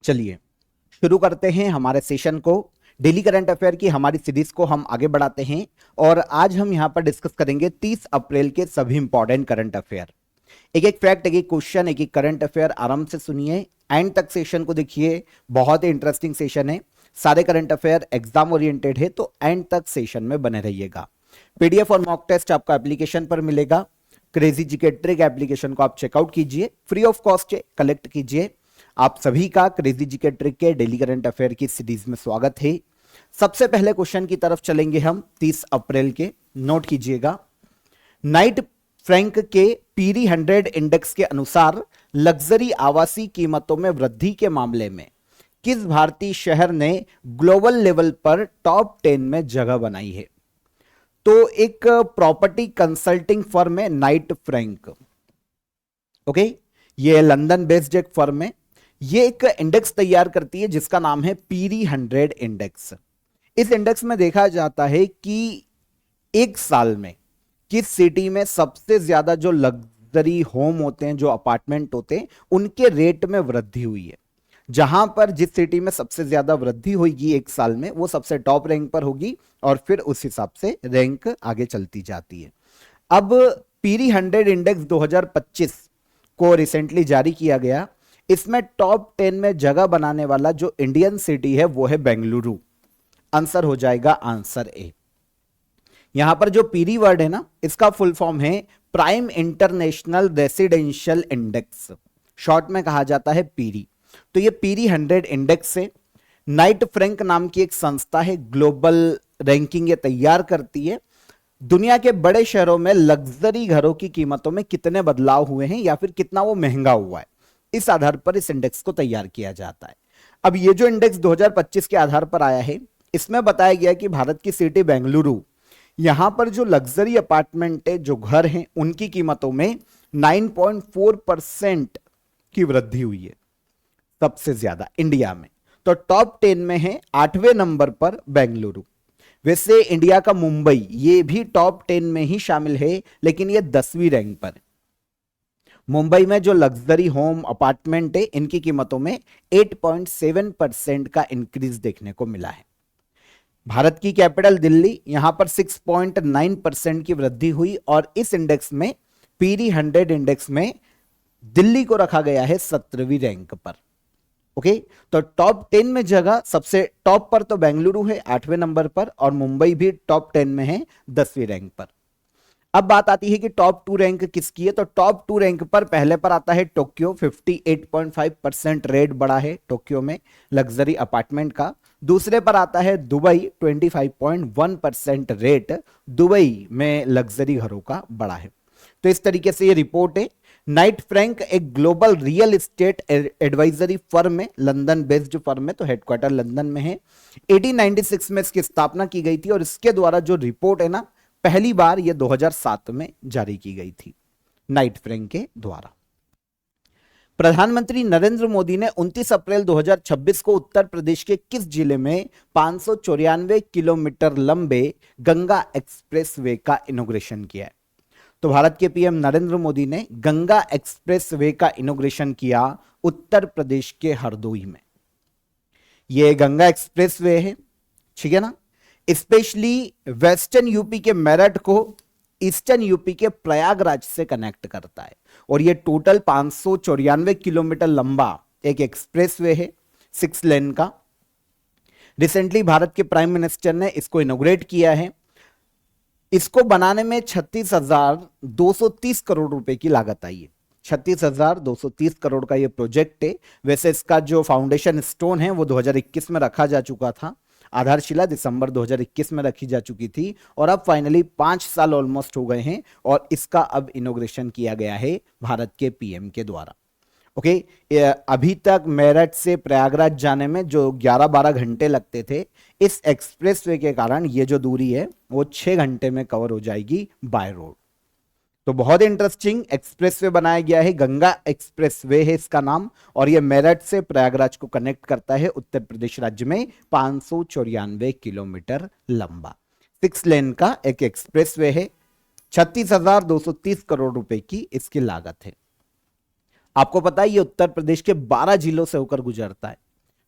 चलिए शुरू करते हैं हमारे सेशन को। डेली करंट अफेयर की हमारी सीरीज को हम आगे बढ़ाते हैं और आज हम यहां पर डिस्कस करेंगे 30 अप्रैल के सभी इंपॉर्टेंट करंट अफेयर। एक एक फैक्ट, एक एक क्वेश्चन, एक एक करंट अफेयर आराम से सुनिए, एंड तक सेशन को देखिए। बहुत ही इंटरेस्टिंग सेशन है, सारे करंट अफेयर एग्जाम ओरिएंटेड है, तो एंड तक सेशन में बने रहिएगा। पीडीएफ और मॉक टेस्ट आपको एप्लीकेशन पर मिलेगा। क्रेजी जीके ट्रिक एप्लीकेशन को आप चेकआउट कीजिए, फ्री ऑफ कॉस्ट कलेक्ट कीजिए। आप सभी का क्रेजी जीके ट्रिक के डेली करंट अफेयर की सीरीज में स्वागत है। सबसे पहले क्वेश्चन की तरफ चलेंगे हम 30 अप्रैल के, नोट कीजिएगा। नाइट फ्रैंक के पीरी 100 इंडेक्स के अनुसार लग्जरी आवासीय कीमतों में वृद्धि के मामले में किस भारतीय शहर ने ग्लोबल लेवल पर टॉप 10 में जगह बनाई है? तो एक प्रॉपर्टी कंसल्टिंग फर्म है नाइट फ्रैंक। ओके, ये लंदन बेस्ड एक फर्म है। ये एक इंडेक्स तैयार करती है जिसका नाम है पीरी 100 इंडेक्स। इस इंडेक्स में देखा जाता है कि एक साल में किस सिटी में सबसे ज्यादा जो लग्जरी होम होते हैं, जो अपार्टमेंट होते हैं, उनके रेट में वृद्धि हुई है। जहां पर जिस सिटी में सबसे ज्यादा वृद्धि होगी एक साल में, वो सबसे टॉप रैंक पर होगी और फिर उस हिसाब से रैंक आगे चलती जाती है। अब पीरी 100 इंडेक्स 2025 को रिसेंटली जारी किया गया। इसमें टॉप 10 में जगह बनाने वाला जो इंडियन सिटी है वो है बेंगलुरु। आंसर हो जाएगा आंसर ए। यहां पर जो पीरी वर्ड है ना, इसका फुल फॉर्म है prime international residential index, short में कहा जाता है पीरी। तो ये पीरी 100 इंडेक्स से नाइट फ्रैंक नाम की एक संस्था है, ग्लोबल रैंकिंग ये तैयार करती है। दुनिया के बड़े शहरों में लग्जरी घरों की कीमतों में कितने बदलाव हुए हैं या फिर कितना वो महंगा हुआ है, इस आधार पर इस इंडेक्स को तैयार किया जाता है। अब ये जो इंडेक्स 2025 के आधार पर आया है, इसमें बताया गया कि भारत की सिटी बेंगलुरु, यहां पर जो लग्जरी अपार्टमेंट है, जो घर हैं, उनकी कीमतों में 9.4% की वृद्धि हुई है, सबसे ज्यादा इंडिया में। तो टॉप 10 में है 8वें नंबर पर बेंगलुरु। वैसे इंडिया का मुंबई ये भी टॉप 10 में ही शामिल है, लेकिन ये 10वीं रैंक पर है। मुंबई में जो लग्जरी होम अपार्टमेंट है, इनकी कीमतों में 8.7% का इंक्रीज देखने को मिला है। भारत की कैपिटल दिल्ली, यहां पर 6.9% की वृद्धि हुई और इस इंडेक्स में, पीरी 100 इंडेक्स में, दिल्ली को रखा गया है 17वीं रैंक पर। ओके, तो टॉप 10 में जगह सबसे टॉप पर तो बेंगलुरु है 8वें नंबर पर, और मुंबई भी टॉप 10 में है 10वीं रैंक पर। अब बात आती है कि टॉप 2 रैंक किसकी है, तो टॉप 2 रैंक पर पहले पर आता है टोक्यो, 58.5% रेट बढ़ा है टोक्यो में लग्जरी अपार्टमेंट का। दूसरे पर आता है दुबई, 25.1% रेट दुबई में लग्जरी घरों का बढ़ा है। तो इस तरीके से ये रिपोर्ट है। नाइट फ्रैंक एक global real estate advisory firm है, लंदन बेस्ड फर्म है, तो हेडक्वार्टर लंदन में है। 1896 में इसकी स्थापना की गई थी और इसके द्वारा जो रिपोर्ट है ना, पहली बार ये 2007 में जारी की गई थी नाइट फ्रैंक के द्वारा। प्रधानमंत्री नरेंद्र मोदी ने 29 अप्रैल 2026 को उत्तर प्रदेश के किस जिले में 594 किलोमीटर लंबे गंगा एक्सप्रेसवे का इनॉग्रेशन किया है? तो भारत के पीएम नरेंद्र मोदी ने गंगा एक्सप्रेसवे का इनॉग्रेशन किया उत्तर प्रदेश के हरदोई में। यह गंगा एक्सप्रेसवे है, ठीक है ना, स्पेशली वेस्टर्न यूपी के मेरठ को ईस्टर्न यूपी के प्रयागराज से कनेक्ट करता है और यह टोटल 594 किलोमीटर लंबा एक एक्सप्रेसवे है, 6 लेन का। रिसेंटली भारत के प्राइम मिनिस्टर ने इसको इनॉग्रेट किया है। इसको बनाने में 36,230 करोड़ रुपए की लागत आई है। 36,230 करोड़ का यह प्रोजेक्ट है। वैसे इसका जो फाउंडेशन स्टोन है वो 2021 में रखा जा चुका था, आधारशिला दिसंबर 2021 में रखी जा चुकी थी, और अब फाइनली 5 साल ऑलमोस्ट हो गए हैं और इसका अब इनॉग्रेशन किया गया है भारत के पीएम के द्वारा। ओके, अभी तक मेरठ से प्रयागराज जाने में जो 11-12 घंटे लगते थे, इस एक्सप्रेसवे के कारण ये जो दूरी है वो 6 घंटे में कवर हो जाएगी बाय रोड। तो बहुत इंटरेस्टिंग एक्सप्रेसवे बनाया गया है, गंगा एक्सप्रेसवे है इसका नाम, और ये मेरठ से प्रयागराज को कनेक्ट करता है उत्तर प्रदेश राज्य में। 594 किलोमीटर लंबा 6 लेन का एक एक्सप्रेसवे है। 36,230 करोड़ रुपए की इसकी लागत है। आपको पता है ये उत्तर प्रदेश के 12 जिलों से होकर गुजरता है।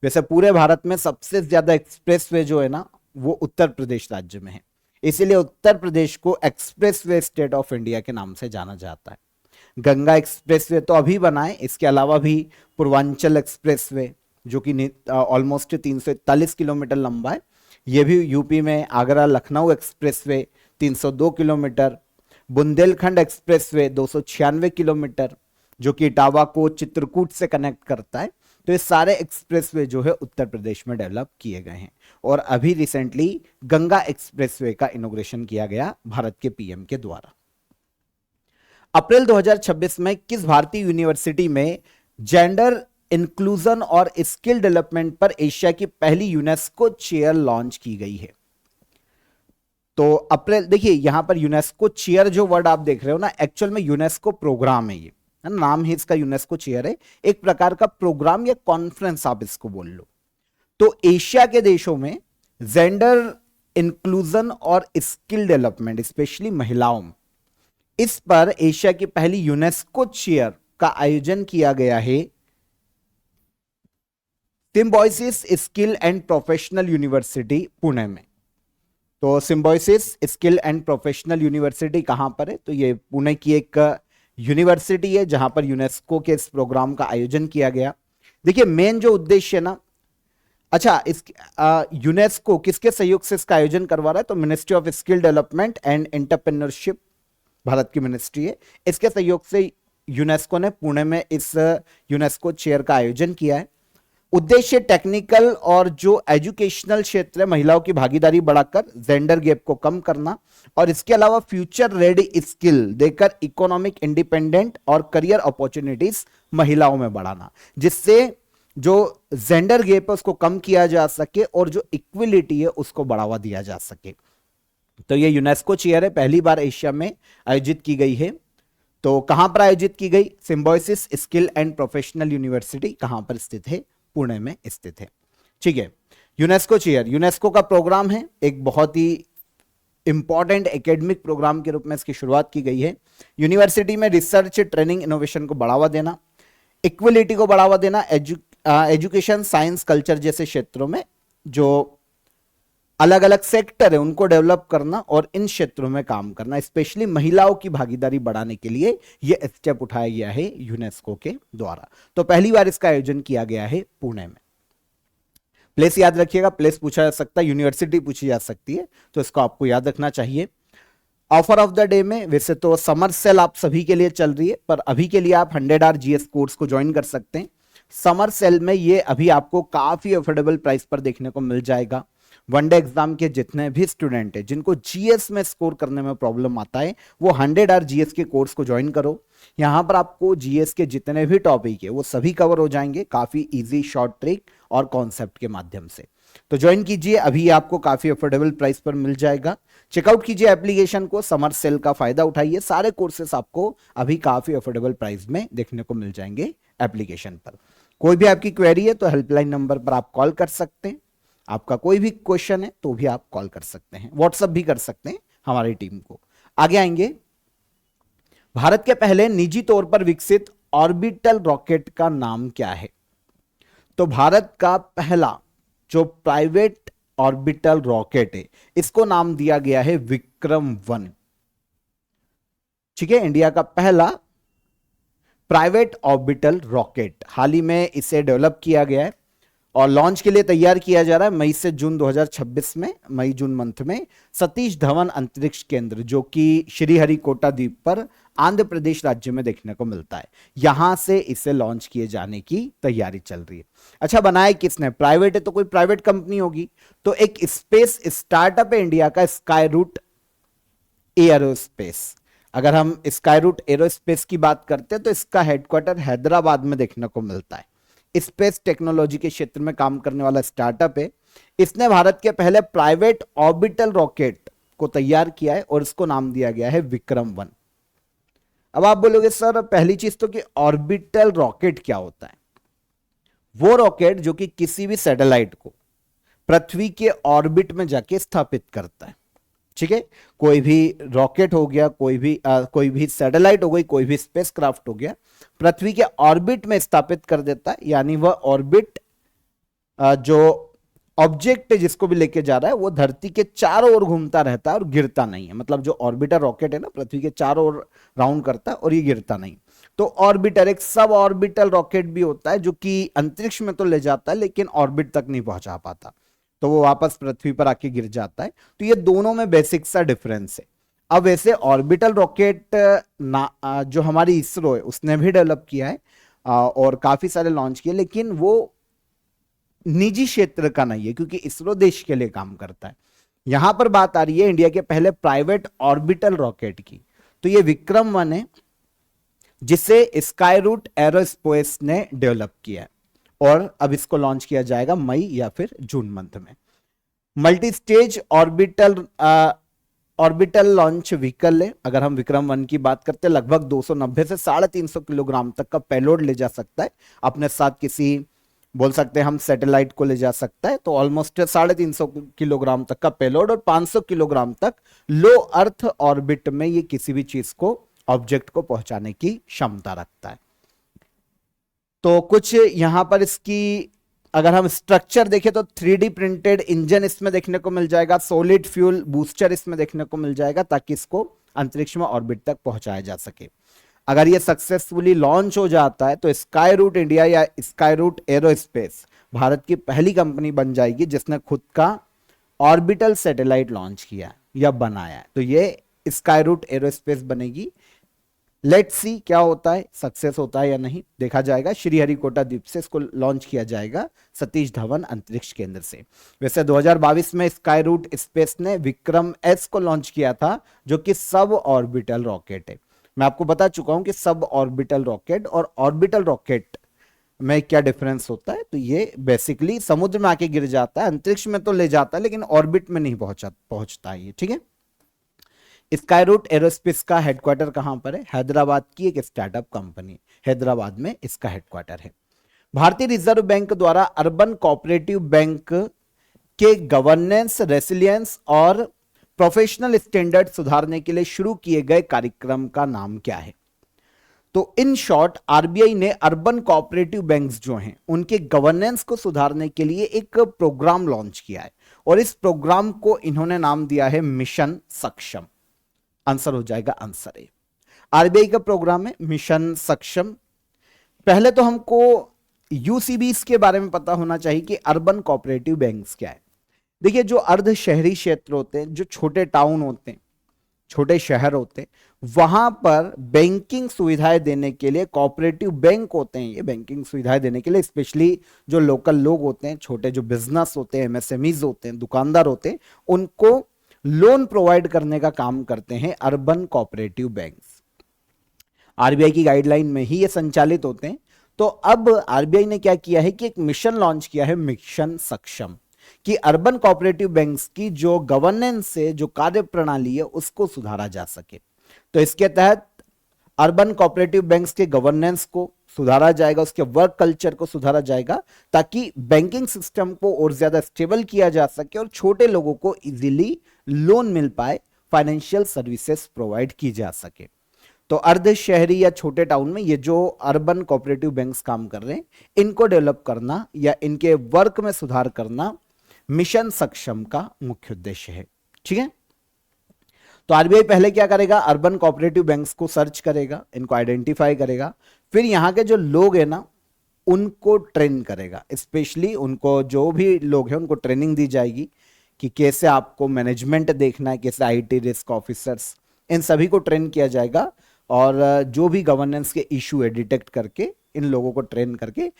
वैसे पूरे भारत में सबसे ज्यादा एक्सप्रेसवे जो है ना वो उत्तर प्रदेश राज्य में है, इसीलिए उत्तर प्रदेश को एक्सप्रेसवे स्टेट ऑफ इंडिया के नाम से जाना जाता है। गंगा एक्सप्रेसवे तो अभी बना है, इसके अलावा भी पूर्वांचल एक्सप्रेसवे जो कि ऑलमोस्ट 341 किलोमीटर लंबा है, ये भी यूपी में Agra Lucknow expressway 302 kilometre, Bundelkhand expressway 296 kilometre जो कि इटावा को चित्रकूट से कनेक्ट करता है। तो ये सारे एक्सप्रेसवे जो है उत्तर प्रदेश में डेवलप किए गए हैं। और अभी रिसेंटली गंगा एक्सप्रेसवे का इनॉग्रेशन किया गया भारत के पीएम के द्वारा। अप्रैल 2026 में किस भारतीय यूनिवर्सिटी में जेंडर इंक्लूजन और स्किल डेवलपमेंट पर एशिया की पहली यूनेस्को चेयर लॉन्च की गई है? तो अप्रैल, देखिए यहां पर यूनेस्को चेयर जो वर्ड आप देख रहे हो ना, एक्चुअल में यूनेस्को प्रोग्राम है, ये नाम ही इसका यूनेस्को चेयर है, एक प्रकार का प्रोग्राम या कॉन्फ्रेंस आप इसको बोल लो। तो एशिया के देशों में जेंडर इंक्लूजन और स्किल डेवलपमेंट स्पेशली महिलाओं, इस पर एशिया की पहली यूनेस्को चेयर का आयोजन किया गया है symbiosis skill and professional university Pune में। तो symbiosis skill and professional university कहां पर है? तो ये पुणे की एक यूनिवर्सिटी है जहां पर यूनेस्को के इस प्रोग्राम का आयोजन किया गया। देखिए मेन जो उद्देश्य है ना, अच्छा इस यूनेस्को किसके सहयोग से इसका आयोजन करवा रहा है? तो ministry of skill development and entrepreneurship Bharat की मिनिस्ट्री है, इसके सहयोग से यूनेस्को ने पुणे में इस यूनेस्को चेयर का आयोजन किया है। उद्देश्य टेक्निकल और जो एजुकेशनल क्षेत्र है महिलाओं की भागीदारी बढ़ाकर जेंडर गैप को कम करना, और इसके अलावा फ्यूचर रेडी स्किल देकर इकोनॉमिक इंडिपेंडेंट और करियर अपॉर्चुनिटीज महिलाओं में बढ़ाना, जिससे जो जेंडर गैप है उसको कम किया जा सके और जो इक्विलिटी है उसको बढ़ावा दिया जा सके। तो ये यूनेस्को चेयर है, पहली बार एशिया में आयोजित की गई है। तो कहां पर आयोजित की गई? Symbiosis skill and professional university कहां पर स्थित है? पुणे में स्थित है। ठीक है, यूनेस्को चेयर यूनेस्को का प्रोग्राम है, एक बहुत ही इंपॉर्टेंट एकेडमिक प्रोग्राम के रूप में इसकी शुरुआत की गई है। यूनिवर्सिटी में रिसर्च, ट्रेनिंग, इनोवेशन को बढ़ावा देना, इक्विलिटी को बढ़ावा देना, एजुकेशन, साइंस, कल्चर जैसे क्षेत्रों में जो अलग अलग सेक्टर है उनको डेवलप करना और इन क्षेत्रों में काम करना, स्पेशली महिलाओं की भागीदारी बढ़ाने के लिए यह स्टेप उठाया गया है यूनेस्को के द्वारा। तो पहली बार इसका आयोजन किया गया है पुणे में। प्लेस याद रखिएगा, प्लेस पूछा जा सकता है, यूनिवर्सिटी पूछी जा सकती है, तो इसको आपको याद रखना चाहिए। ऑफर ऑफ द डे में वैसे तो समर सेल आप सभी के लिए चल रही है, पर अभी के लिए आप 100 जीएस कोर्स को ज्वाइन कर सकते हैं। समर सेल में ये अभी आपको काफी अफोर्डेबल प्राइस पर देखने को मिल जाएगा। वनडे एग्जाम के जितने भी स्टूडेंट हैं जिनको जीएस में स्कोर करने में प्रॉब्लम आता है, वो 100 जीएस के कोर्स को ज्वाइन करो। यहां पर आपको जीएस के जितने भी टॉपिक है वो सभी कवर हो जाएंगे, काफी इजी, शॉर्ट ट्रिक और कॉन्सेप्ट के माध्यम से। तो ज्वाइन कीजिए, अभी आपको काफी अफोर्डेबल प्राइस पर मिल जाएगा। चेकआउट कीजिए एप्लीकेशन को, समर सेल का फायदा उठाइए, सारे कोर्सेस आपको अभी काफी अफोर्डेबल प्राइस में देखने को मिल जाएंगे एप्लीकेशन पर। कोई भी आपकी क्वेरी है तो हेल्पलाइन नंबर पर आप कॉल कर सकते हैं, आपका कोई भी क्वेश्चन है तो भी आप कॉल कर सकते हैं, व्हाट्सएप भी कर सकते हैं हमारी टीम को। आगे आएंगे, भारत के पहले निजी तौर पर विकसित ऑर्बिटल रॉकेट का नाम क्या है? तो भारत का पहला जो प्राइवेट ऑर्बिटल रॉकेट है इसको नाम दिया गया है विक्रम-1। ठीक है, इंडिया का पहला प्राइवेट ऑर्बिटल रॉकेट, हाल ही में इसे डेवलप किया गया है और लॉन्च के लिए तैयार किया जा रहा है। मई से जून 2026 में, मई जून मंथ में सतीश धवन अंतरिक्ष केंद्र जो कि श्रीहरिकोटा द्वीप पर आंध्र प्रदेश राज्य में देखने को मिलता है, यहां से इसे लॉन्च किए जाने की तैयारी चल रही है। अच्छा, बनाया किसने? प्राइवेट है तो कोई प्राइवेट कंपनी होगी, तो एक स्पेस स्टार्टअप है इंडिया का, स्काई रूट एरोस्पेस। अगर हम स्काई रूट एरोस्पेस की बात करते हैं तो इसका हेडक्वार्टर हैदराबाद में देखने को मिलता है। स्पेस टेक्नोलॉजी के क्षेत्र में काम करने वाला स्टार्टअप है। इसने भारत के पहले प्राइवेट ऑर्बिटल रॉकेट को तैयार किया है और इसको नाम दिया गया है विक्रम-1। अब आप बोलोगे सर पहली चीज तो कि ऑर्बिटल रॉकेट क्या होता है? वो रॉकेट जो कि किसी भी सैटेलाइट को पृथ्वी के ऑर्बिट में जाके स्थापित करता है। ठीक है, कोई भी रॉकेट हो गया, कोई भी सैटेलाइट हो गई, कोई भी स्पेसक्राफ्ट हो गया, पृथ्वी के ऑर्बिट में स्थापित कर देता है, यानी वह ऑर्बिट जो ऑब्जेक्ट जिसको भी लेके जा रहा है वो धरती के चारों ओर घूमता रहता है और गिरता नहीं है। मतलब जो ऑर्बिटर रॉकेट है ना, पृथ्वी के चारों ओर राउंड करता है और ये गिरता नहीं। तो ऑर्बिटर एक सब ऑर्बिटल रॉकेट भी होता है जो कि अंतरिक्ष में तो ले जाता है लेकिन ऑर्बिट तक नहीं पहुंचा पाता, तो वो वापस पृथ्वी पर आके गिर जाता है। तो ये दोनों में बेसिक सा डिफरेंस है। अब वैसे ऑर्बिटल रॉकेट जो हमारी इसरो है उसने भी डेवलप किया है और काफी सारे लॉन्च किए, लेकिन वो निजी क्षेत्र का नहीं है क्योंकि इसरो देश के लिए काम करता है। यहां पर बात आ रही है इंडिया के पहले प्राइवेट ऑर्बिटल रॉकेट की। तो ये विक्रम 1 है जिसे स्काई रूट एरोस्पेस ने डेवलप किया है और अब इसको लॉन्च किया जाएगा मई या फिर जून मंथ में। Multi stage orbital launch vehicle है। अगर हम विक्रम 1 की बात करते हैं, लगभग 290 से 350 किलोग्राम तक का पेलोड ले जा सकता है अपने साथ। किसी बोल सकते हैं हम सैटेलाइट को ले जा सकता है, तो ऑलमोस्ट 350 किलोग्राम तक का पेलोड और 500 किलोग्राम तक लो अर्थ ऑर्बिट में ये किसी भी चीज को, ऑब्जेक्ट को पहुंचाने की क्षमता रखता है। तो कुछ यहां पर इसकी अगर हम स्ट्रक्चर देखें तो 3D प्रिंटेड इंजन इसमें देखने को मिल जाएगा, सॉलिड फ्यूल बूस्टर इसमें देखने को मिल जाएगा ताकि इसको अंतरिक्ष में ऑर्बिट तक पहुंचाया जा सके। अगर ये सक्सेसफुली लॉन्च हो जाता है तो स्काई रूट इंडिया या स्काई रूट एरोस्पेस भारत की पहली कंपनी बन जाएगी जिसने खुद का ऑर्बिटल सैटेलाइट लॉन्च किया है या बनाया है। तो ये स्काई रूट एरोस्पेस बनेगी। लेट्स सी क्या होता है, सक्सेस होता है या नहीं देखा जाएगा। श्रीहरिकोटा द्वीप से इसको लॉन्च किया जाएगा सतीश धवन अंतरिक्ष केंद्र से। वैसे 2022 में स्काई रूट स्पेस ने विक्रम-S को लॉन्च किया था जो कि सब ऑर्बिटल रॉकेट है। मैं आपको बता चुका हूं कि सब ऑर्बिटल रॉकेट और ऑर्बिटल रॉकेट में क्या डिफरेंस होता है। तो ये बेसिकली समुद्र में आके गिर जाता है, अंतरिक्ष में तो ले जाता है लेकिन ऑर्बिट में नहीं पहुंचता है ये, ठीक है। स्काई रूट एरोस्पेस का हेडक्वार्टर कहां पर है? हैदराबाद की एक स्टार्टअप कंपनी, हैदराबाद में इसका हेडक्वार्टर है। भारतीय रिजर्व बैंक द्वारा अर्बन कोऑपरेटिव बैंक के गवर्नेंस, रेसिलियंस और प्रोफेशनल स्टैंडर्ड सुधारने के लिए शुरू किए गए कार्यक्रम का नाम क्या है? तो इन शॉर्ट आरबीआई ने अर्बन कोऑपरेटिव बैंक्स जो हैं उनके गवर्नेंस को सुधारने के लिए एक प्रोग्राम लॉन्च किया है और इस प्रोग्राम को इन्होंने नाम दिया है मिशन सक्षम। आंसर हो जाएगा आंसर ए। आरबीआई का प्रोग्राम है मिशन सक्षम। पहले तो हमको यूसीबीस के बारे में पता होना चाहिए कि अर्बन कोऑपरेटिव बैंक्स क्या है। देखिए जो अर्ध शहरी क्षेत्र होते हैं, जो छोटे टाउन होते हैं, छोटे शहर होते हैं, वहां पर बैंकिंग सुविधाएं देने के लिए कोऑपरेटिव बैंक होते हैं। ये बैंकिंग सुविधाएं देने के लिए स्पेशली जो लोकल लोग होते हैं, छोटे जो बिजनेस होते हैं, एमएसएमईज होते हैं, दुकानदार होते हैं, उनको लोन प्रोवाइड करने का काम करते हैं अर्बन कोऑपरेटिव बैंक्स। आरबीआई की गाइडलाइन में ही ये संचालित होते हैं। तो अब आरबीआई ने क्या किया है कि एक मिशन लॉन्च किया है मिशन सक्षम, कि अर्बन कोऑपरेटिव बैंक्स की जो गवर्नेंस है, जो कार्य प्रणाली है, उसको सुधारा जा सके। तो इसके तहत अर्बन कोऑपरेटिव बैंक्स के गवर्नेंस को सुधारा जाएगा, उसके वर्क कल्चर को सुधारा जाएगा ताकि बैंकिंग सिस्टम को और ज्यादा स्टेबल किया जा सके और छोटे लोगों को इजीली लोन मिल पाए, फाइनेंशियल सर्विसेज प्रोवाइड की जा सके। तो अर्ध शहरी या छोटे टाउन में ये जो अर्बन कोऑपरेटिव बैंक्स काम कर रहे हैं, इनको डेवलप करना या इनके वर्क में सुधार करना मिशन सक्षम का मुख्य उद्देश्य है, ठीक है। तो आरबीआई पहले क्या करेगा, अर्बन कोऑपरेटिव बैंक्स को सर्च करेगा, इनको आइडेंटिफाई करेगा, फिर यहां के जो लोग हैं ना उनको ट्रेन करेगा। स्पेशली उनको, जो भी लोग हैं उनको ट्रेनिंग दी जाएगी कि कैसे आपको मैनेजमेंट देखना है, कैसे आईटी रिस्क ऑफिसर्स, इन सभी को ट्रेन किया जाएगा। और जो भी गवर्नेंस के इशू है डिटेक्ट करके इन लोगों को ट्रेन करके,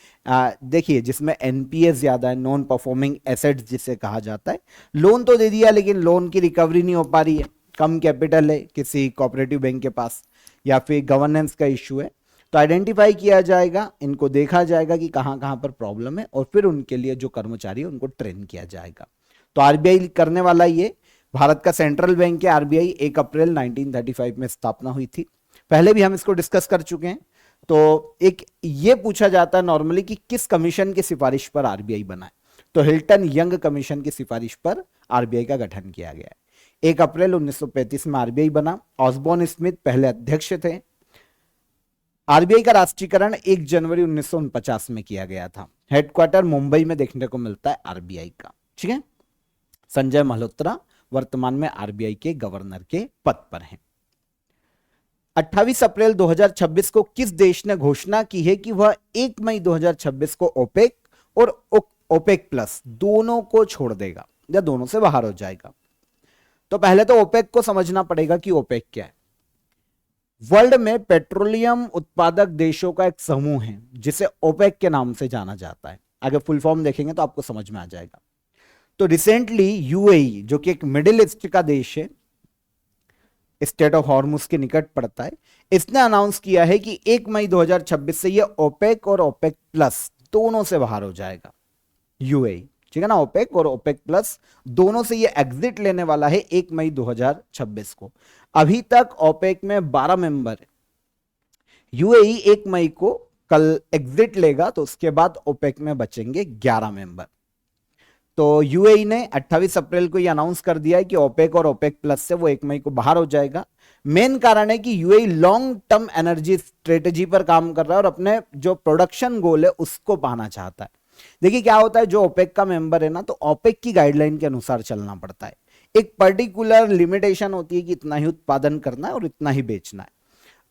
देखिए जिसमें एनपीए ज्यादा है, नॉन परफॉर्मिंग एसेट्स जिसे कहा जाता है, लोन तो दे दिया लेकिन लोन की रिकवरी नहीं हो पा रही है, कम कैपिटल है किसी कोऑपरेटिव बैंक के पास, या फिर गवर्नेंस का इशू है, तो आइडेंटिफाई किया जाएगा, इनको देखा जाएगा कि कहां कहां पर प्रॉब्लम है और फिर उनके लिए जो कर्मचारी है उनको ट्रेन किया जाएगा। तो आरबीआई करने वाला ये, भारत का सेंट्रल बैंक है आरबीआई, 1 अप्रैल 1935 में स्थापना हुई थी। पहले भी हम इसको डिस्कस कर चुके हैं। तो एक ये पूछा जाता है नॉर्मली कि किस कमीशन की सिफारिश पर आरबीआई बना है, तो हिल्टन यंग कमीशन की सिफारिश पर आरबीआई का गठन किया गया है। 1 अप्रैल 1935 में आरबीआई बना। ऑसबोर्न स्मिथ पहले अध्यक्ष थे। आरबीआई का राष्ट्रीयकरण 1 जनवरी 1949 में किया गया था। हेडक्वार्टर मुंबई में देखने को मिलता है आरबीआई का। ठीक है, संजय मल्होत्रा वर्तमान में आरबीआई के गवर्नर के पद पर हैं। 28 अप्रैल 2026 को किस देश ने घोषणा की है कि वह 1 मई 2026 को ओपेक और ओपेक प्लस दोनों को छोड़ देगा या दोनों से बाहर हो जाएगा? तो पहले तो ओपेक को समझना पड़ेगा कि ओपेक क्या है। वर्ल्ड में पेट्रोलियम उत्पादक देशों का एक समूह है जिसे ओपेक के नाम से जाना जाता है। आगे फुल फॉर्म देखेंगे तो आपको समझ में आ जाएगा। तो रिसेंटली यूएई, जो कि एक मिडिल ईस्ट का देश है, स्टेट ऑफ हॉर्मुज के निकट पड़ता है, इसने अनाउंस किया है कि 1 मई 2026 से ये ओपेक और ओपेक प्लस दोनों से बाहर हो जाएगा। यूएई, ठीक है ना, ओपेक और ओपेक प्लस दोनों से ये एग्जिट लेने वाला है 1 मई 2026 को। अभी तक ओपेक में 12 मेंबर है। यूएई 1 मई को कल एग्जिट लेगा तो उसके बाद ओपेक में बचेंगे 11 मेंबर। तो यूएई ने 28 अप्रैल को यह अनाउंस कर दिया है कि ओपेक और ओपेक प्लस से वो 1 मई को बाहर हो जाएगा। मेन कारण है कि UAE long term energy strategy पर काम कर रहा है और अपने जो प्रोडक्शन गोल है उसको पाना चाहता है। देखिए क्या होता है, जो ओपेक का मेंबर है ना, तो ओपेक की गाइडलाइन के अनुसार चलना पड़ता है। एक पर्टिकुलर लिमिटेशन होती है कि इतना ही उत्पादन करना है और इतना ही बेचना है।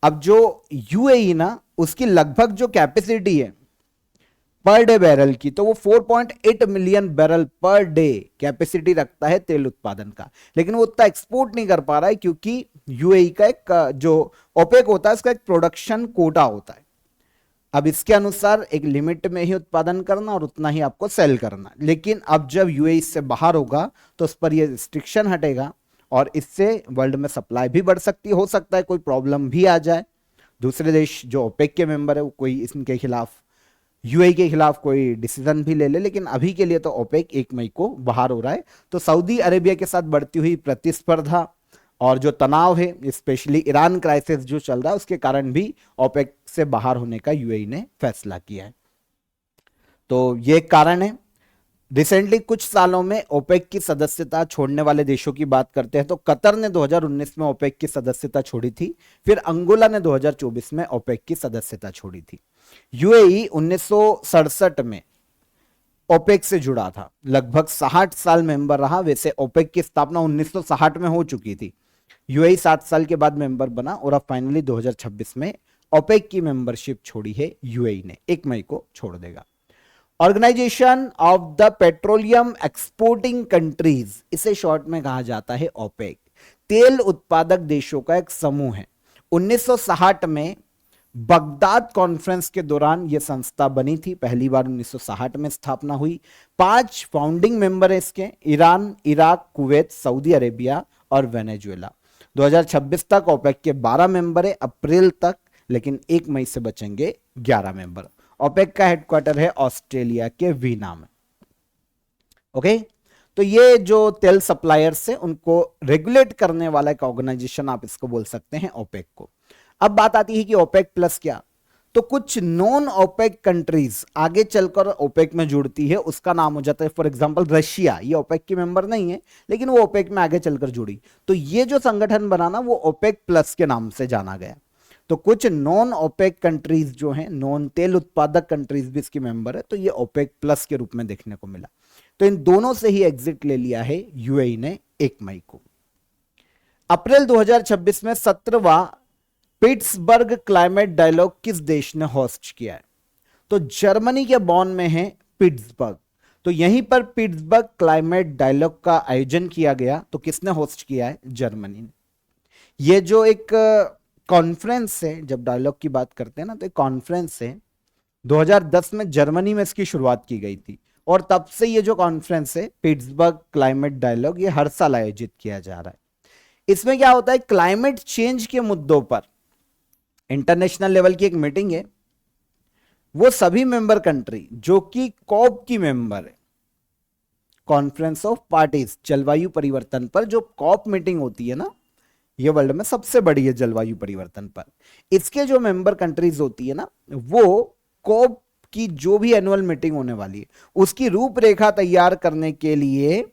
अब जो यूएई ना, उसकी लगभग जो कैपेसिटी है पर डे बैरल की, तो वो 4.8 million barrel per day capacity रखता है तेल उत्पादन का, लेकिन वो उतना एक्सपोर्ट नहीं कर पा रहा है क्योंकि यूएई का एक जो ओपेक होता है उसका एक प्रोडक्शन कोटा होता है। अब इसके अनुसार एक लिमिट में ही उत्पादन करना और उतना ही आपको सेल करना। लेकिन अब जब यूएई से बाहर होगा तो उस पर यह रिस्ट्रिक्शन हटेगा और इससे वर्ल्ड में सप्लाई भी बढ़ सकती है। हो सकता है कोई प्रॉब्लम भी आ जाए, दूसरे देश जो ओपेक के मेंबर है वो कोई इनके खिलाफ, यूएई के खिलाफ कोई डिसीजन भी ले ले, लेकिन अभी के लिए तो ओपेक 1 मई को बाहर हो रहा है। तो सऊदी अरेबिया के साथ बढ़ती हुई प्रतिस्पर्धा और जो तनाव है, स्पेशली ईरान क्राइसिस जो चल रहा है, उसके कारण भी ओपेक से बाहर होने का यूएई ने फैसला किया है। तो ये कारण है। रिसेंटली कुछ सालों में ओपेक की सदस्यता छोड़ने वाले देशों की बात करते हैं तो कतर ने 2019 में ओपेक की सदस्यता छोड़ी थी, फिर अंगोला ने 2024 में ओपेक की सदस्यता छोड़ी थी। यूएई 1967 में ओपेक से जुड़ा था, लगभग 60 साल मेंबर रहा। वैसे ओपेक की स्थापना 1960 में हो चुकी थी। यूएई 7 साल के बाद मेंबर बना और अब फाइनली 2026 में ओपेक की मेंबरशिप छोड़ी है यूएई ने, 1 मई को छोड़ देगा। Organization of the Petroleum Exporting Countries, इसे शॉर्ट में कहा जाता है ओपेक, तेल उत्पादक देशों का एक समूह है। 1960 में बगदाद कॉन्फ्रेंस के दौरान यह संस्था बनी थी, पहली बार 1960 में स्थापना हुई। 5 फाउंडिंग मेंबर है इसके, Iran, Iraq, Kuwait, Saudi Arabia और वेनेजुएला। 2026 तक ओपेक के 12 मेंबर है अप्रैल तक, लेकिन 1 मई से बचेंगे 11 मेंबर। ओपेक का हेडक्वार्टर है ऑस्ट्रेलिया के वीना में। ओके, तो ये जो तेल सप्लायर्स है उनको रेगुलेट करने वाला एक ऑर्गेनाइजेशन आप इसको बोल सकते हैं ओपेक को। अब बात आती है कि ओपेक प्लस क्या, तो कुछ नॉन ओपेक कंट्रीज आगे चलकर ओपेक में जुड़ती है, उसका नाम हो जाता है फॉर एग्जांपल रशिया। ये ओपेक की मेंबर नहीं है लेकिन वो ओपेक में आगे चलकर जुड़ी, तो ये जो संगठन बना ना वो ओपेक प्लस के नाम से जाना गया। तो कुछ नॉन ओपेक कंट्रीज जो हैं, नॉन तेल उत्पादक कंट्रीज भी इसकी मेंबर है, तो ये ओपेक प्लस के रूप में देखने को मिला। तो इन दोनों से ही एग्जिट ले लिया है यूएई ने 1 मई को। अप्रैल 2026 में 17वां पिट्सबर्ग क्लाइमेट डायलॉग किस देश ने होस्ट किया है? तो जर्मनी के बॉन में है पिट्सबर्ग, तो यहीं पर पिट्सबर्ग क्लाइमेट डायलॉग का आयोजन किया गया। तो किसने होस्ट किया है? जर्मनी ने। यह जो एक कॉन्फ्रेंस है, जब डायलॉग की बात करते हैं ना, तो एक कॉन्फ्रेंस है 2010 में जर्मनी में इसकी शुरुआत की गई थी और तब से ये जो कॉन्फ्रेंस है पिट्सबर्ग क्लाइमेट डायलॉग, ये हर साल आयोजित किया जा रहा है। इसमें क्या होता है, क्लाइमेट चेंज के मुद्दों पर इंटरनेशनल लेवल की एक मीटिंग है। वो सभी मेंबर कंट्री जो कि कॉप की मेंबर है, कॉन्फ्रेंस ऑफ पार्टीज, जलवायु परिवर्तन पर जो कॉप मीटिंग होती है ना, ये वर्ल्ड में सबसे बड़ी है जलवायु परिवर्तन पर। इसके जो मेंबर कंट्रीज होती है ना, वो कॉप की जो भी एनुअल मीटिंग होने वाली है उसकी रूपरेखा तैयार करने के लिए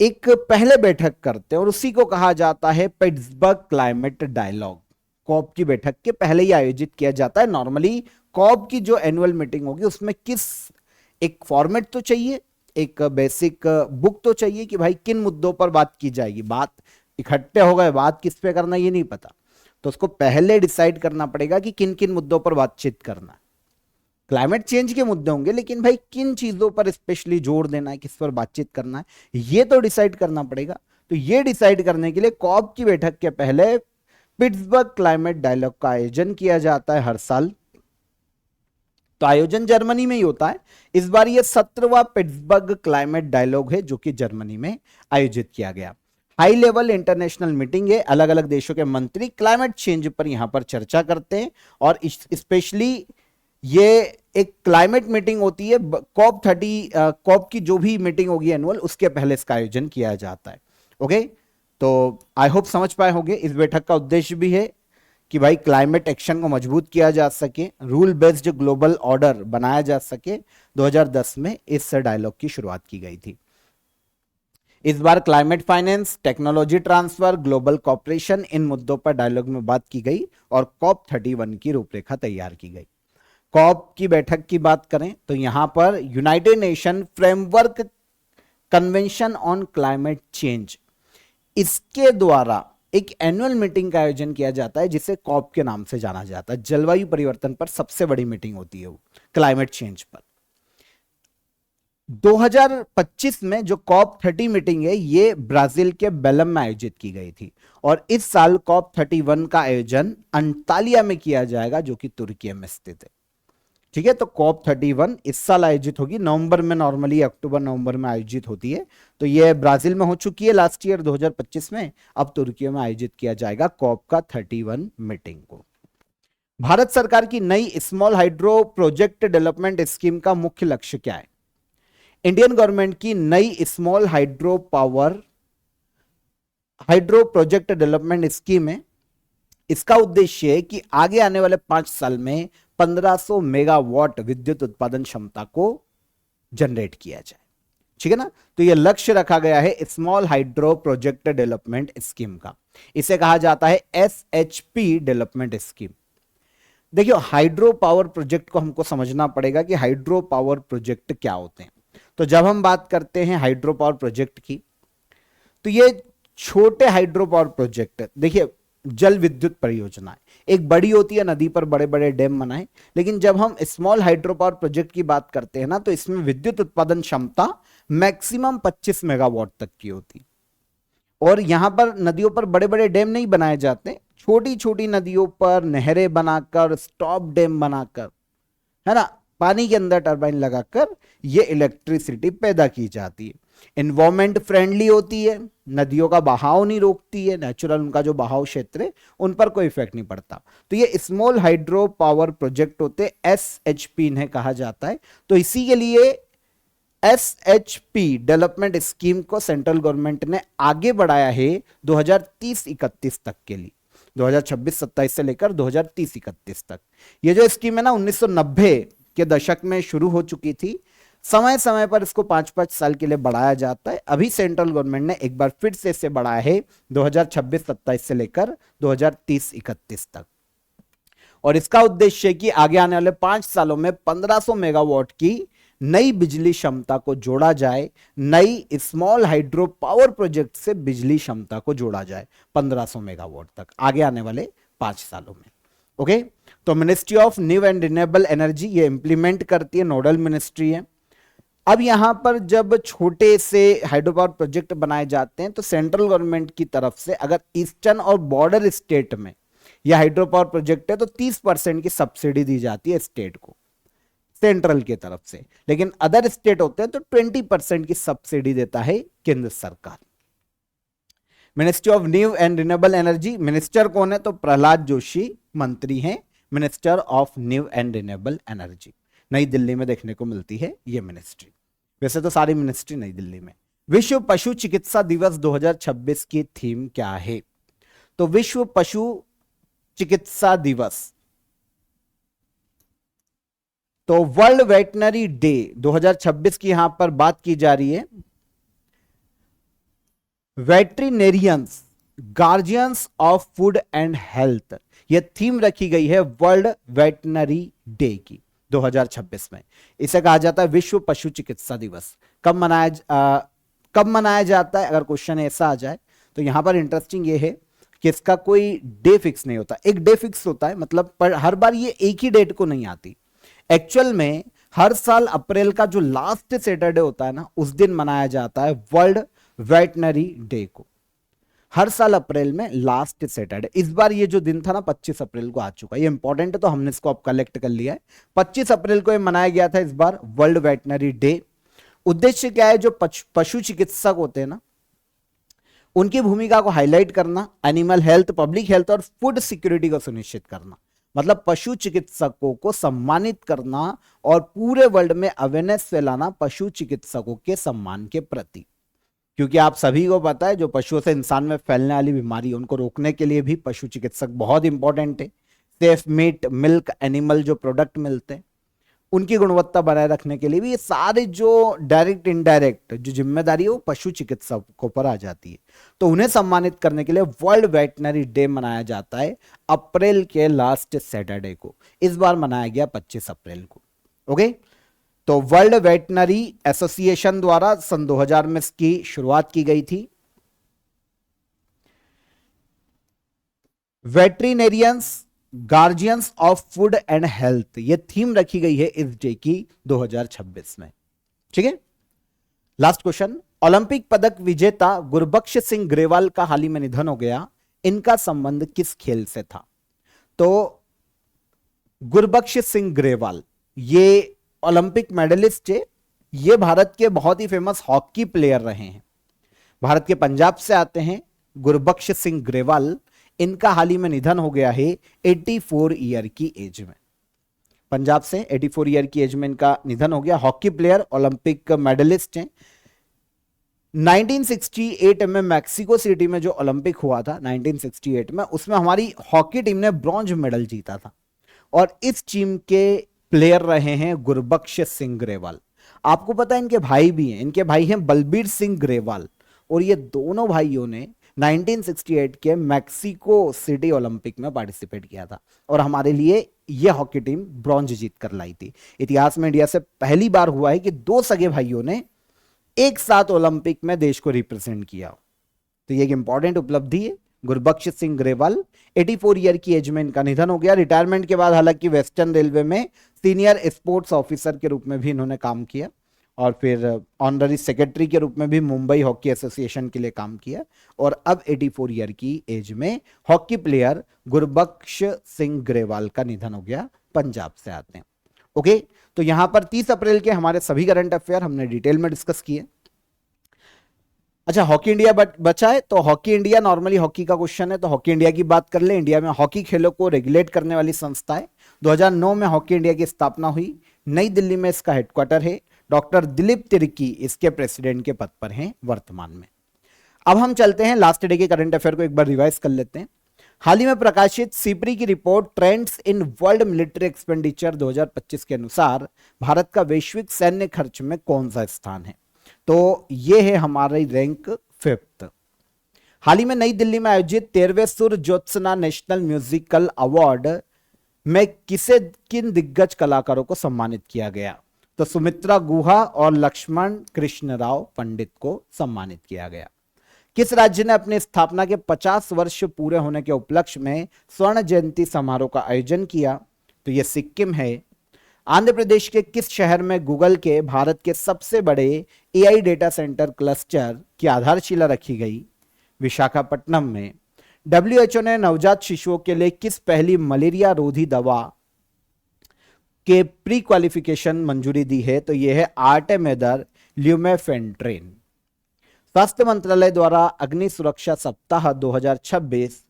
एक पहले बैठक करते हैं और उसी को कहा जाता है पिट्सबर्ग क्लाइमेट डायलॉग। कॉप की बैठक के पहले ही आयोजित किया जाता है। नॉर्मली कॉप की जो एनुअल मीटिंग होगी उसमें एक फॉर्मेट तो चाहिए, एक बेसिक बुक तो चाहिए कि भाई किन मुद्दों पर बात की जाएगी। बात इकट्ठे हो गए, बात किस पे करना ये नहीं पता, तो उसको पहले डिसाइड करना पड़ेगा कि किन किन मुद्दों पर बातचीत करना है। क्लाइमेट चेंज के मुद्दे होंगे, लेकिन भाई किन चीजों पर स्पेशली जोर देना है, किस पर बातचीत करना है, ये तो डिसाइड करना पड़ेगा। तो ये डिसाइड करने के लिए कॉप की बैठक के पहले पिट्सबर्ग क्लाइमेट डायलॉग का आयोजन किया जाता है हर साल। तो आयोजन जर्मनी में ही होता है। इस बार ये 17वां पिट्सबर्ग क्लाइमेट डायलॉग है जो कि जर्मनी में आयोजित किया गया। हाई लेवल इंटरनेशनल मीटिंग है, अलग अलग देशों के मंत्री क्लाइमेट चेंज पर यहां पर चर्चा करते हैं। और स्पेशली ये एक क्लाइमेट मीटिंग होती है। कॉप की जो भी मीटिंग होगी एनुअल, उसके पहले इसका आयोजन किया जाता है। ओके, तो आई होप समझ पाए होंगे। इस बैठक का उद्देश्य भी है कि भाई क्लाइमेट एक्शन को मजबूत किया जा सके, रूल बेस्ड ग्लोबल ऑर्डर बनाया जा सके। 2010 में इस डायलॉग की शुरुआत की गई थी। इस बार climate finance, technology transfer, global cooperation, इन मुद्दों पर डायलॉग में बात की गई और कॉप 31 की रूपरेखा तैयार की गई। कॉप की बैठक की बात करें तो यहां पर United nation framework convention on climate change, इसके द्वारा एक एनुअल मीटिंग का आयोजन किया जाता है जिसे कॉप के नाम से जाना जाता है। जलवायु परिवर्तन पर सबसे बड़ी मीटिंग होती है वो, क्लाइमेट चेंज पर। 2025 में जो कॉप 30 मीटिंग है ये ब्राजील के बेलम में आयोजित की गई थी। और इस साल कॉप 31 का आयोजन अंतालिया में किया जाएगा जो कि तुर्की में स्थित है। ठीक है, तो कॉप 31 इस साल आयोजित होगी नवंबर में, नॉर्मली अक्टूबर नवंबर में आयोजित होती है। तो ये ब्राजील में हो चुकी है लास्ट ईयर 2025 में, अब तुर्की में आयोजित किया जाएगा कॉप का 31 मीटिंग को। भारत सरकार की नई small hydro project development scheme का मुख्य लक्ष्य क्या है? इंडियन गवर्नमेंट की नई small hydro project development scheme है। इसका उद्देश्य है कि आगे आने वाले 5 साल में 1500 मेगावाट विद्युत उत्पादन क्षमता को जनरेट किया जाए। ठीक है ना, तो यह लक्ष्य रखा गया है small hydro project development scheme का। इसे कहा जाता है एसएचपी डेवलपमेंट स्कीम। देखिए, हाइड्रो पावर प्रोजेक्ट को हमको समझना पड़ेगा कि हाइड्रो पावर प्रोजेक्ट क्या होते हैं। तो जब हम बात करते हैं हाइड्रो पावर प्रोजेक्ट की, तो ये छोटे हाइड्रो पावर प्रोजेक्ट, देखिए जल विद्युत परियोजनाएं एक बड़ी होती है, नदी पर बड़े बड़े डैम बनाए, लेकिन जब हम स्मॉल हाइड्रो पावर प्रोजेक्ट की बात करते हैं ना, तो इसमें विद्युत उत्पादन क्षमता मैक्सिमम 25 मेगावाट तक की होती। और यहां पर नदियों पर बड़े बड़े डैम नहीं बनाए जाते, छोटी छोटी नदियों पर नहरें बनाकर, स्टॉप डैम बनाकर, है ना, पानी के अंदर टरबाइन लगाकर ये इलेक्ट्रिसिटी पैदा की जाती है। एनवायरमेंट फ्रेंडली होती है, नदियों का बहाव नहीं रोकती है, नेचुरल उनका जो बहाव क्षेत्र है उन पर कोई इफेक्ट नहीं पड़ता। तो ये स्मॉल हाइड्रो पावर प्रोजेक्ट होते, एसएचपी इन्हें कहा जाता है। तो इसी के लिए एसएचपी डेवलपमेंट स्कीम को सेंट्रल गवर्नमेंट ने आगे बढ़ाया है 2030-31 तक के लिए, 2026-27 से लेकर 2030-31 तक। ये जो स्कीम है ना 1990 के दशक में शुरू हो चुकी थी। समय समय पर इसको 5-5 साल के लिए बढ़ाया जाता है। अभी सेंट्रल गवर्नमेंट ने एक बार फिर से इसे बढ़ाया है 2026-27 से लेकर 2030-31 तक। और इसका उद्देश्य है कि आगे आने वाले 5 सालों में 1500 मेगावाट की नई बिजली क्षमता को जोड़ा जाए, नई स्मॉल हाइड्रो पावर प्रोजेक्ट से बिजली क्षमता को जोड़ा जाए 1500 मेगावाट तक आगे आने वाले 5 सालों में। ओके, तो ministry of new and renewable energy ये इंप्लीमेंट करती है, नोडल मिनिस्ट्री है। अब यहां पर जब छोटे से हाइड्रो पावर प्रोजेक्ट बनाए जाते हैं तो सेंट्रल गवर्नमेंट की तरफ से अगर ईस्टर्न और बॉर्डर स्टेट में यह हाइड्रो पावर प्रोजेक्ट है तो 30% की सब्सिडी दी जाती है स्टेट को, सेंट्रल की तरफ से। लेकिन अदर स्टेट होते हैं तो 20% की सब्सिडी देता है केंद्र सरकार। Ministry of new and renewable energy, minister कौन है? तो प्रहलाद जोशी मंत्री हैं, minister of new and renewable energy. नई दिल्ली में देखने को मिलती है ये मिनिस्ट्री, वैसे तो सारी मिनिस्ट्री नई दिल्ली में। विश्व पशु चिकित्सा दिवस 2026 की थीम क्या है? तो विश्व पशु चिकित्सा दिवस, तो वर्ल्ड वेटनरी डे 2026 की यहां पर बात की जा रही है। Veterinarians guardians of food and health, यह थीम रखी गई है वर्ल्ड वेटनरी डे की 2026 में। इसे कहा जाता है विश्व पशु चिकित्सा दिवस। कब मनाया जाता है, अगर क्वेश्चन ऐसा आ जाए तो यहां पर इंटरेस्टिंग ये है कि इसका कोई डे फिक्स नहीं होता। एक डे फिक्स होता है, मतलब पर हर बार ये एक ही डेट को नहीं आती। एक्चुअल में हर साल अप्रैल का जो लास्ट सैटरडे होता है ना, उस दिन मनाया जाता है वर्ल्ड वेटनरी डे को। हर साल अप्रैल में लास्ट सैटरडे। इस बार ये जो दिन था ना 25 अप्रैल को आ चुका है, ये इंपॉर्टेंट है तो हमने इसको अब कलेक्ट कर लिया है। 25 अप्रैल को ये मनाया गया था इस बार वर्ल्ड वेटनरी डे। उद्देश्य क्या है, जो पशु चिकित्सक होते हैं ना, उनकी भूमिका को हाईलाइट करना, एनिमल हेल्थ, पब्लिक हेल्थ और फूड सिक्योरिटी को सुनिश्चित करना। मतलब पशु चिकित्सकों को सम्मानित करना और पूरे वर्ल्ड में अवेयरनेस फैलाना पशु चिकित्सकों के सम्मान के प्रति। क्योंकि आप सभी को पता है जो पशुओं से इंसान में फैलने वाली बीमारी, उनको रोकने के लिए भी पशु चिकित्सक बहुत इंपॉर्टेंट है। सेफ मीट, मिल्क, एनिमल जो प्रोडक्ट मिलते हैं उनकी गुणवत्ता बनाए रखने के लिए भी ये सारे जो डायरेक्ट इनडायरेक्ट जो जिम्मेदारी है वो पशु चिकित्सकों पर आ जाती है। तो उन्हें सम्मानित करने के लिए वर्ल्ड वेटनरी डे मनाया जाता है अप्रैल के लास्ट सैटरडे को। इस बार मनाया गया 25 अप्रैल को। ओके, तो वर्ल्ड वेटनरी एसोसिएशन द्वारा सन 2000 में इसकी शुरुआत की गई थी। Veterinarians guardians of food and health, ये थीम रखी गई है इस डे की 2026 में। ठीक है, लास्ट क्वेश्चन। ओलंपिक पदक विजेता गुरबख्श सिंह ग्रेवाल का हाल ही में निधन हो गया, इनका संबंध किस खेल से था? तो गुरबख्श सिंह ग्रेवाल ये ओलंपिक मेडलिस्ट है। ये भारत के बहुत ही फेमस हॉकी प्लेयर रहे हैं। भारत के पंजाब से आते हैं गुरबख्श सिंह ग्रेवाल। इनका हाल ही में निधन हो गया है 84 ईयर की एज में। पंजाब से 84 ईयर की एज में इनका निधन हो गया। हॉकी प्लेयर, ओलंपिक मेडलिस्ट हैं। 1968 में मैक्सिको सिटी में जो ओलंपिक हुआ था 1968 में, उसमें हमारी हॉकी टीम ने ब्रॉन्ज मेडल जीता था और इस टीम के प्लेयर रहे हैं गुरबख्श सिंह ग्रेवाल। आपको पता है इनके भाई भी हैं, इनके भाई हैं बलबीर सिंह ग्रेवाल, और ये दोनों भाइयों ने 1968 के मैक्सिको सिटी ओलंपिक में पार्टिसिपेट किया था और हमारे लिए यह हॉकी टीम ब्रॉन्ज जीत कर लाई थी। इतिहास में इंडिया से पहली बार हुआ है कि दो सगे भाइयों ने एक साथ ओलंपिक में देश को रिप्रेजेंट किया। तो ये एक इंपॉर्टेंट उपलब्धि है। गुरबख्श सिंह ग्रेवाल 84 ईयर की एज में इनका निधन हो गया। रिटायरमेंट के बाद हालांकि वेस्टर्न रेलवे में सीनियर स्पोर्ट्स ऑफिसर के रूप में भी इन्होंने काम किया और फिर ऑनररी सेक्रेटरी के रूप में भी मुंबई हॉकी एसोसिएशन के लिए काम किया और अब 84 ईयर की एज में हॉकी प्लेयर गुरबख्श सिंह ग्रेवाल का निधन हो गया। पंजाब से आते हैं। ओके, तो यहां पर 30 अप्रैल के हमारे सभी करंट अफेयर हमने डिटेल में डिस्कस किए। अच्छा, हॉकी इंडिया बचा है, तो हॉकी इंडिया नॉर्मली हॉकी का क्वेश्चन है तो हॉकी इंडिया की बात कर ले। इंडिया में हॉकी खेलों को रेगुलेट करने वाली संस्था है। 2009 में हॉकी इंडिया की स्थापना हुई। नई दिल्ली में इसका हेडक्वार्टर है। डॉक्टर दिलीप तिर्की इसके प्रेसिडेंट के पद पर हैं वर्तमान में। अब हम चलते हैं लास्ट डे के करंट अफेयर को एक बार रिवाइज कर लेते हैं। हाल ही में प्रकाशित सीपरी की report trends in world military expenditure 2025 के अनुसार भारत का वैश्विक सैन्य खर्च में कौन सा स्थान है? तो ये है हमारी रैंक 5th। हाल ही में नई दिल्ली में आयोजित 13वें सुर ज्योत्सना नेशनल म्यूजिकल अवार्ड में किन दिग्गज कलाकारों को सम्मानित किया गया? तो सुमित्रा गुहा और लक्ष्मण कृष्ण राव पंडित को सम्मानित किया गया। किस राज्य ने अपनी स्थापना के 50 वर्ष पूरे होने के उपलक्ष्य में स्वर्ण जयंती समारोह का आयोजन किया? तो यह सिक्किम है। आंध्र प्रदेश के किस शहर में गूगल के भारत के सबसे बड़े एआई डेटा सेंटर क्लस्टर की आधारशिला रखी गई? विशाखापट्टनम में। WHO ने नवजात शिशुओं के लिए किस पहली मलेरिया रोधी दवा के प्री क्वालिफिकेशन मंजूरी दी है? तो यह है आर्टेमेदर ल्यूमेफेंट्रिन। स्वास्थ्य मंत्रालय द्वारा अग्नि सुरक्षा सप्ताह 2026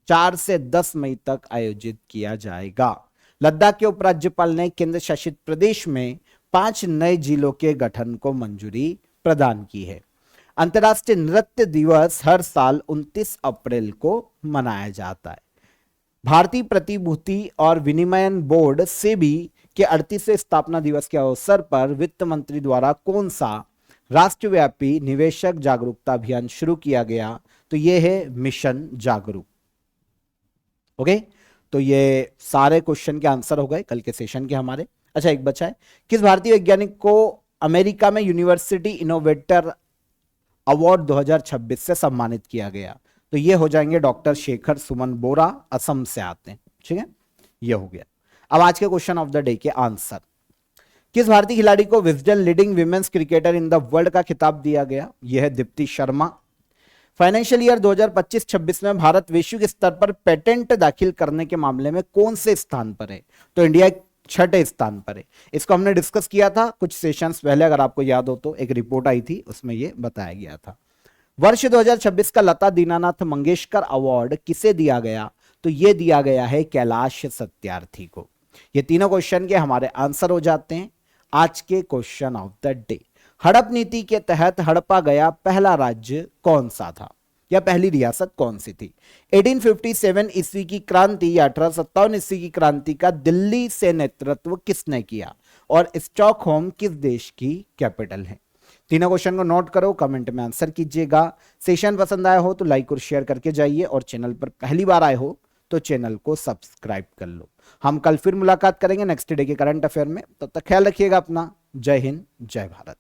4 से 10 मई तक आयोजित किया जाएगा। लद्दाख के उपराज्यपाल ने केंद्र शासित प्रदेश में 5 नए जिलों के गठन को मंजूरी प्रदान की है। अंतर्राष्ट्रीय नृत्य दिवस हर साल 29 अप्रैल को मनाया जाता है। भारतीय प्रतिभूति और विनिमयन बोर्ड सेबी के 38वें स्थापना दिवस के अवसर पर वित्त मंत्री द्वारा कौन सा राष्ट्रव्यापी निवेशक जागरूकता अभियान शुरू किया गया? तो यह है मिशन जागरूक। ओके, तो ये सारे क्वेश्चन के आंसर हो गए कल के सेशन के हमारे। अच्छा, एक बचा है, किस भारतीय वैज्ञानिक को अमेरिका में यूनिवर्सिटी इनोवेटर अवार्ड 2026 से सम्मानित किया गया? तो ये हो जाएंगे डॉक्टर शेखर सुमन बोरा, असम से आते हैं। ठीक है, ये हो गया। अब आज के क्वेश्चन ऑफ द डे के आंसर, किस भारतीय खिलाड़ी को Wisden leading women's cricketer in the world का खिताब दिया गया? यह है दीप्ति शर्मा। फाइनेंशियल ईयर 2025-26 में भारत वैश्विक स्तर पर पेटेंट दाखिल करने के मामले में कौन से स्थान पर है? तो इंडिया 6ठे स्थान पर है। इसको हमने डिस्कस किया था कुछ सेशंस पहले, अगर आपको याद हो तो एक रिपोर्ट आई थी उसमें यह बताया गया था। वर्ष 2026 का लता दीनानाथ मंगेशकर अवार्ड किसे दिया गया? तो यह दिया गया है कैलाश सत्यार्थी को। ये तीनों क्वेश्चन के हमारे आंसर हो जाते हैं आज के क्वेश्चन ऑफ द डे। हड़प नीति के तहत हड़पा गया पहला राज्य कौन सा था, या पहली रियासत कौन सी थी? 1857 ईस्वी की क्रांति या 1857 ईस्वी की क्रांति का दिल्ली से नेतृत्व किसने किया? और स्टॉकहोम किस देश की कैपिटल है? तीनों क्वेश्चन को नोट करो, कमेंट में आंसर कीजिएगा। सेशन पसंद आया हो तो लाइक और शेयर करके जाइए, और चैनल पर पहली बार आए हो तो चैनल को सब्सक्राइब कर लो। हम कल फिर मुलाकात करेंगे नेक्स्ट डे के करंट अफेयर में। तब तक ख्याल रखिएगा अपना। जय हिंद, जय भारत।